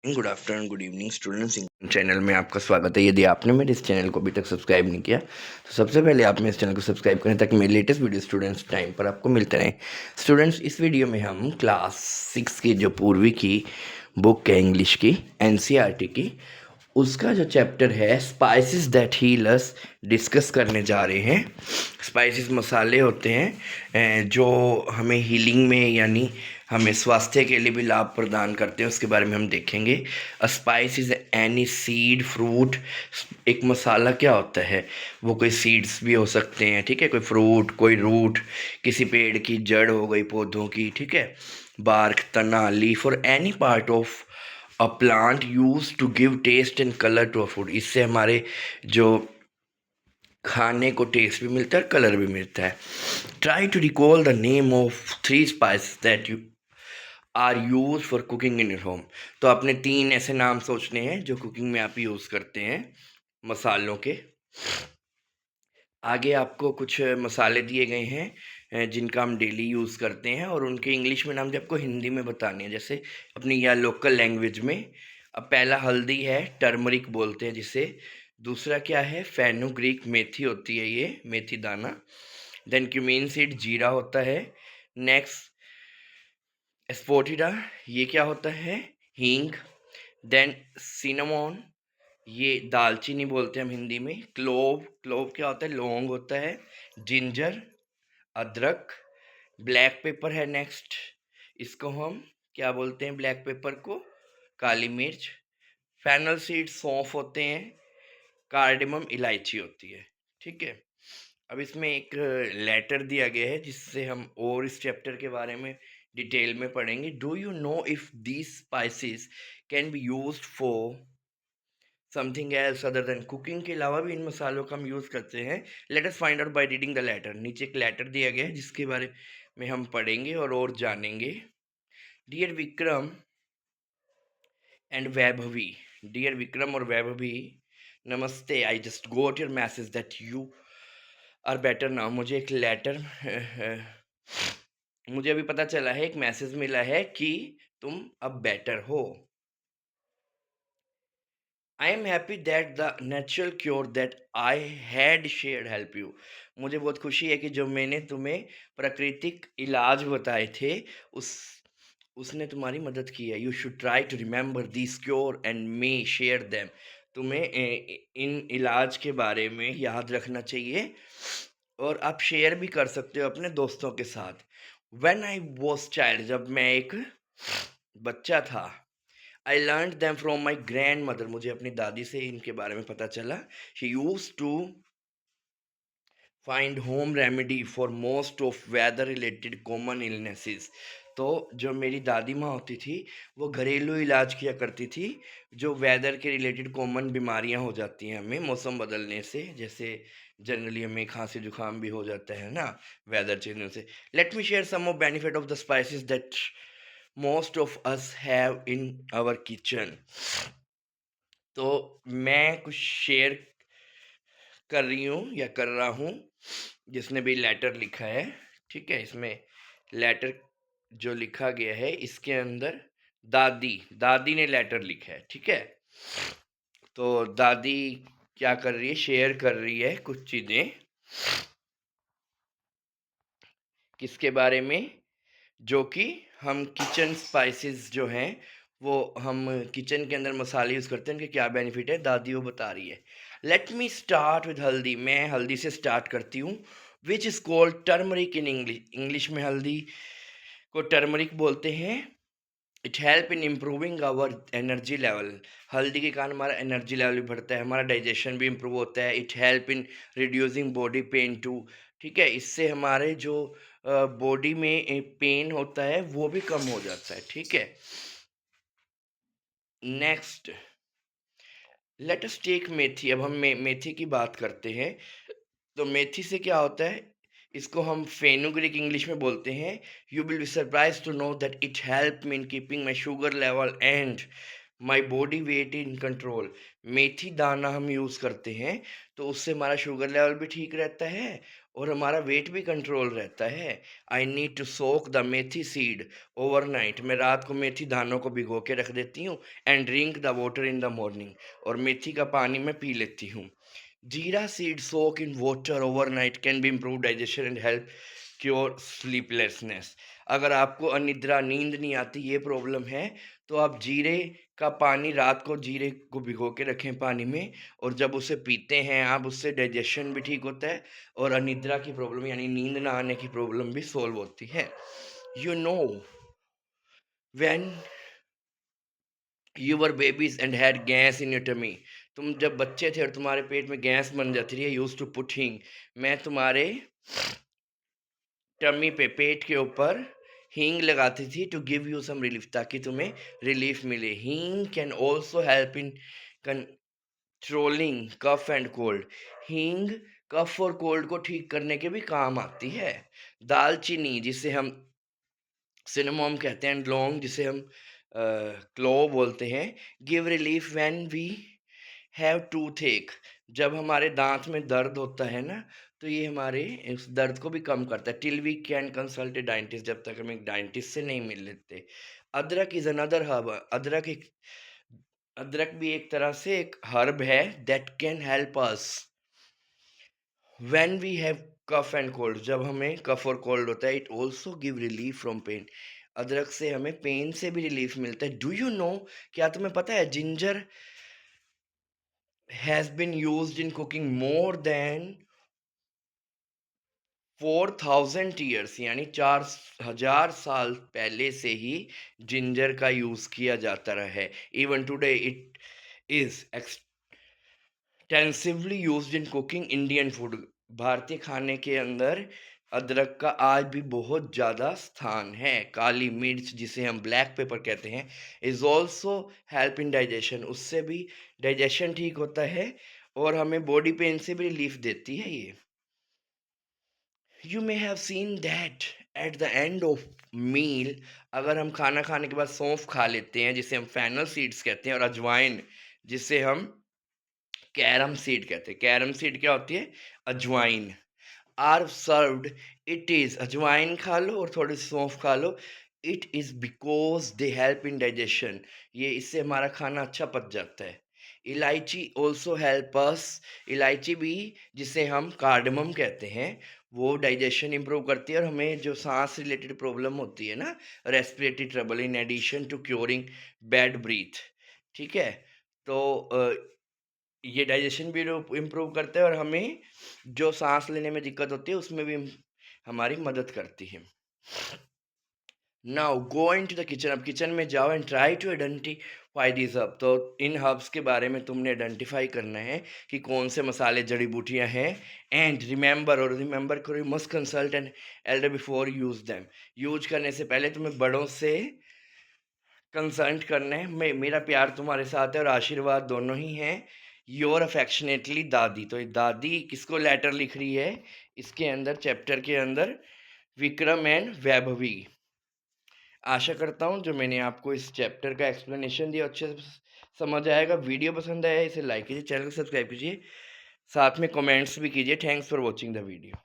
Good afternoon, good evening students. Channel में आपका स्वागत है। यदि आपने मेरे इस चैनल को अभी तक सब्सक्राइब नहीं किया तो सबसे पहले आप मेरे इस चैनल को सब्सक्राइब करें ताकि मेरे लेटेस्ट वीडियो स्टूडेंट्स टाइम पर आपको मिलते रहें। स्टूडेंट्स, इस वीडियो में हम क्लास 6 की जो पूर्वी की बुक है इंग्लिश की, एनसीईआरटी की, उसका जो चैप्टर है spices that heal us discuss करने जा रहे हैं। स्पाइसेस मसाले होते हैं जो हमें हीलिंग में यानी हमें स्वास्थ्य के लिए भी लाभ प्रदान करते हैं, उसके बारे में हम देखेंगे। A spice is any seed fruit. एक मसाला क्या होता है? वो कोई सीड्स भी हो सकते हैं, ठीक है, कोई फ्रूट, कोई रूट, किसी पेड़ की जड़ हो गई, पौधों की, ठीक है, बार्क, तना, लीफ और any part of a plant use to give taste and colour to a food. इससे हमारे जो खाने को टेस्ट भी मिलता है, कलर भी मिलता है। Try to recall the name of 3 spices that you are use for cooking in your home. तो आपने 3 ऐसे नाम सोचने हैं जो कुकिंग में आप यूज़ करते हैं मसालों के। आगे आपको कुछ मसाले दिए गए हैं जिनका हम डेली यूज़ करते हैं और उनके इंग्लिश में नाम जो आपको हिंदी में बताने हैं, जैसे अपनी या लोकल लैंग्वेज में। अब पहला हल्दी है, टर्मरिक बोलते हैं जिसे। दूसरा क्या है? फेनुग्रीक, मेथी होती है ये, मेथी दाना। देन क्यूमीन सीड, जीरा होता है। नेक्स्ट एस्फोटिडा, ये क्या होता है? हींग। देन सिनेमॉन, ये दालचीनी बोलते हैं हम हिंदी में। क्लोव, क्लोव क्या होता है? लौंग होता है। जिंजर, अदरक। ब्लैक पेपर है नेक्स्ट, इसको हम क्या बोलते हैं? ब्लैक पेपर को काली मिर्च। फैनल सीड, सौंफ होते हैं। कार्डेमम, इलायची होती है, ठीक है। अब इसमें एक लेटर दिया गया है जिससे हम और इस चैप्टर के बारे में डिटेल में पढ़ेंगे। Do you know if these spices can be used for something else other than cooking? के अलावा भी इन मसालों का हम यूज़ करते हैं। Let us find out by reading the letter. नीचे एक लेटर दिया गया है जिसके बारे में हम पढ़ेंगे और जानेंगे। Dear Vikram and Vaibhavi, dear Vikram और Vaibhavi, namaste. I just got your message that you are better now. मुझे एक लेटर मुझे अभी पता चला है, एक मैसेज मिला है कि तुम अब बेटर हो। I am happy that the natural cure that I had shared help you. मुझे बहुत खुशी है कि जो मैंने तुम्हें प्राकृतिक इलाज बताए थे उस उसने तुम्हारी मदद की है। You should try to remember this cure and may share them. तुम्हें इन इलाज के बारे में याद रखना चाहिए और आप शेयर भी कर सकते हो अपने दोस्तों के साथ। व्हेन आई वॉज चाइल्ड, जब मैं एक बच्चा था, I learn them from my grandmother, मुझे अपनी दादी से इनके बारे में पता चला। She use to find home remedy for most of weather related common illnesses. तो जो मेरी दादी माँ होती थी वो घरेलू इलाज किया करती थी जो वेदर के रिलेटेड कॉमन बीमारियाँ हो जाती हैं हमें मौसम बदलने से, जैसे जनरली हमें खांसी जुकाम भी हो जाता है ना वेदर चेंज से। Let me share some of benefit of the spices that most of us have in our kitchen. तो मैं कुछ शेयर कर रही हूँ या कर रहा हूँ जिसने भी लेटर लिखा है, ठीक है। इसमें लेटर जो लिखा गया है इसके अंदर दादी दादी ने लेटर लिखा है, ठीक है। तो दादी क्या कर रही है? शेयर कर रही है कुछ चीज़ें किसके बारे में? जो कि हम किचन स्पाइसेस जो हैं वो हम किचन के अंदर मसाले यूज़ करते हैं, उनके क्या बेनिफिट है दादी वो बता रही है। लेट मी स्टार्ट विद हल्दी। मैं हल्दी से स्टार्ट करती हूँ। Which is called turmeric in English. English में हल्दी को टर्मरिक बोलते हैं। It help in improving our energy level. हल्दी के कारण हमारा एनर्जी लेवल भी बढ़ता है, हमारा डाइजेशन भी इम्प्रूव होता है। It help in reducing body pain too, ठीक है। इससे हमारे जो बॉडी में पेन होता है वो भी कम हो जाता है, ठीक है। नेक्स्ट लेट अस टेक मेथी। अब हम मेथी की बात करते हैं। तो मेथी से क्या होता है? इसको हम फेनुग्रीक इंग्लिश में बोलते हैं। You will be surprise to know that it help me in keeping my sugar level and my body weight in control. मेथी दाना हम यूज़ करते हैं तो उससे हमारा शुगर लेवल भी ठीक रहता है और हमारा वेट भी कंट्रोल रहता है। I need to soak the methi seed overnight, मैं रात को मेथी दानों को भिगो के रख देती हूँ। And drink the water in the morning, और मेथी का पानी मैं पी लेती हूँ। जीरा seed soak in water overnight can be improve digestion and help cure sleeplessness. अगर आपको अनिद्रा नींद नहीं आती, ये प्रॉब्लम है, तो आप जीरे का पानी रात को जीरे को भिगो के रखें पानी में, और जब उसे पीते हैं आप, उससे डाइजेशन भी ठीक होता है और अनिद्रा की प्रॉब्लम यानी नींद ना आने की प्रॉब्लम भी सॉल्व होती है। You know when you were babies and had gas in your tummy, तुम जब बच्चे थे और तुम्हारे पेट में गैस बन जाती थी, यूज टू पुट हींग, मैं तुम्हारे टमी पे, पेट के ऊपर हींग लगाती थी to give you some relief, ताकि तुम्हें रिलीफ मिले। Hing can also help in controlling cough and cold, हींग कफ और कोल्ड को ठीक करने के भी काम आती है। दालचीनी जिसे हम सिनेमोम कहते हैं, लौंग जिसे हम क्लोव बोलते हैं, give relief when we have toothache, जब हमारे दांत में दर्द होता है ना, तो ये हमारे इस दर्द को भी कम करता है। Till we can consult a dentist, जब तक हम एक डाइंटिस्ट से नहीं मिल लेते। अदरक इज अनदर हर्ब, अदरक भी एक तरह से एक हर्ब है that can help us when we have cough and cold, जब हमें कफ और कोल्ड होता है। It also give relief from pain, अदरक से हमें पेन से भी रिलीफ मिलता है। डू यू नो, क्या तुम्हें पता है ginger has been used in cooking more than 4000 years, यानी 4000 साल पहले से ही जिंजर का यूज किया जाता रहा है। Even today it is extensively used in cooking Indian food, भारतीय खाने के अंदर अदरक का आज भी बहुत ज़्यादा स्थान है। काली मिर्च जिसे हम ब्लैक पेपर कहते हैं, is also help in digestion, उससे भी डाइजेशन ठीक होता है और हमें बॉडी पेन से भी रिलीफ देती है ये। You may have seen that at the end of meal, अगर हम खाना खाने के बाद सौंफ खा लेते हैं जिसे हम फैनल सीड्स कहते हैं, और अजवाइन जिसे हम कैरम सीड कहते हैं। कैरम सीड क्या होती है? अजवाइन। आर सर्व्ड, इट इज, अजवाइन खा लो और थोड़ी सौंफ खा लो, it is because they help in digestion, ये इससे हमारा खाना अच्छा पच जाता है। इलायची ऑल्सो हेल्प अस, इलायची भी जिसे हम कार्डमम कहते हैं, वो डाइजेशन इंप्रूव करती है और हमें जो सांस रिलेटेड प्रॉब्लम होती है ना, respiratory trouble, in addition to curing bad breath, ठीक है, तो ये डाइजेशन भी इम्प्रूव करता है और हमें जो सांस लेने में दिक्कत होती है उसमें भी हमारी मदद करती है। Now go into the kitchen, अब किचन में जाओ and try to identify this herb, तो इन हर्ब्स के बारे में तुमने आइडेंटिफाई करना है कि कौन से मसाले, जड़ी बूटियां हैं। एंड रिमेंबर, और रिमेंबर करो, you must consult an elder before use them, use करने से पहले तुम्हें बड़ों से कंसल्ट करना है। मेरा प्यार तुम्हारे साथ है और आशीर्वाद दोनों ही हैं। योर अफेक्शनेटली दादी, तो ये दादी किसको लेटर लिख रही है इसके अंदर, चैप्टर के अंदर, विक्रम एंड वैभवी। आशा करता हूँ जो मैंने आपको इस चैप्टर का एक्सप्लेनेशन दिया अच्छे से समझ आएगा। वीडियो पसंद आया इसे लाइक कीजिए, चैनल को सब्सक्राइब कीजिए, साथ में कमेंट्स भी कीजिए। Thanks for watching the video.